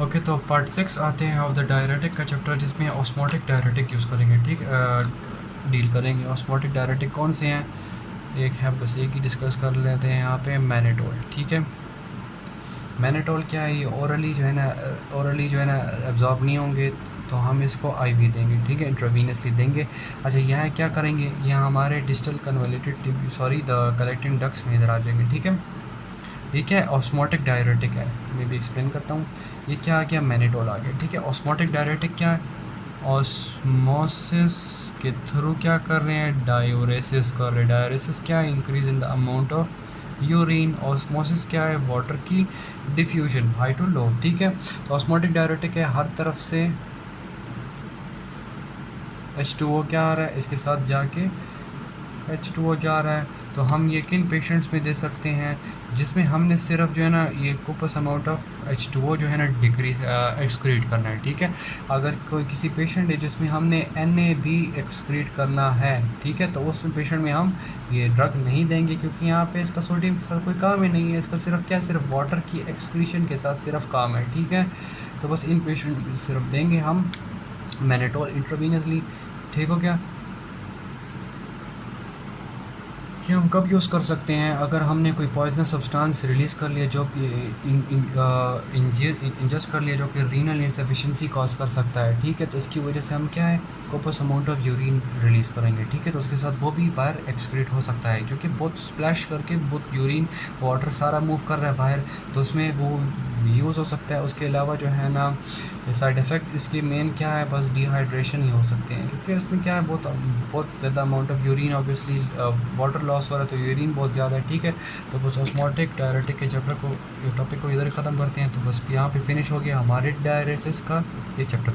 Okay, तो part 6 आते हैं ऑफ द डायरेटिक का चैप्टर, जिसमें ऑस्मोटिक डायरेटिक यूज़ करेंगे। ठीक, डील करेंगे। ऑस्मोटिक डायरेटिक कौन से हैं, एक है, बस एक ही डिस्कस कर लेते हैं यहाँ पे, मैनेटोल। ठीक है, मैनेटोल क्या है, ये ओरली जो है ना एब्जॉर्ब नहीं होंगे, तो हम इसको आईवी देंगे। ठीक है, इंट्रावीनसली देंगे। अच्छा, यहाँ क्या करेंगे, यहाँ हमारे distal convoluted the collecting ducts में इधर आ जाएंगे। ठीक है, ये क्या है, ऑस्मोटिक डायरेटिक है। मैं भी एक्सप्लेन करता हूँ। ये क्या आ गया, मैनेटोल आ गया। ठीक है, ऑस्मोटिक डायरेटिक क्या है, ऑस्मोसिस के थ्रू क्या कर रहे हैं, डायूरेसिस कर रहे हैं। डायूरेसिस क्या है, increase in the amount of urine. Osmosis क्या है, वाटर की डिफ्यूजन, हाई टू लो। ठीक है, तो ऑस्मोटिक डायरेटिक है, हर तरफ से H2O क्या आ रहा है, इसके साथ जाके H2O जा रहा है। तो हम ये किन पेशेंट्स में दे सकते हैं, जिसमें हमने सिर्फ जो है ना ये कोपस अमाउंट ऑफ H2O जो है ना डिक्रीज एक्सक्रीट करना है। ठीक है, अगर कोई किसी पेशेंट है जिसमें हमने Na भी एक्सक्रीट करना है, ठीक है, तो उस पेशेंट में हम ये ड्रग नहीं देंगे, क्योंकि यहाँ पे इसका सोडियम के साथ कोई काम ही नहीं है। इसका सिर्फ क्या, सिर्फ वाटर की एक्सक्रीशन के साथ सिर्फ काम है। ठीक है, तो बस इन पेशेंट सिर्फ देंगे हम मैनेटोल इंट्रावीनसली। ठीक हो गया, कि हम कब यूज़ कर सकते हैं, अगर हमने कोई पॉइजनस सब्सटेंस रिलीज़ कर लिया, जो कि इंजस्ट कर लिया, जो कि रीनल इनसफिशिएंसी कॉज कर सकता है। ठीक है, तो इसकी वजह से हम क्या है, कोपस अमाउंट ऑफ यूरिन रिलीज़ करेंगे। ठीक है, तो उसके साथ वो भी बाहर एक्सक्रीट हो सकता है, क्योंकि बहुत स्प्लैश करके बहुत यूरिन वाटर सारा मूव कर रहा है बाहर, तो उसमें वो यूज़ हो सकता है। उसके अलावा जो है ना साइड इफ़ेक्ट इसके मेन क्या है, बस डिहाइड्रेशन ही हो सकते हैं, क्योंकि उसमें क्या है, बहुत ज़्यादा amount of urine, obviously water loss हो रहा है, तो यूरिन बहुत ज़्यादा है। ठीक है, तो बस ऑस्मोटिक डायरेटिक के चैप्टर को, टॉपिक को इधर ही ख़त्म करते हैं। तो बस यहाँ पे फिनिश हो गया हमारे डायरेसिस का ये चैप्टर।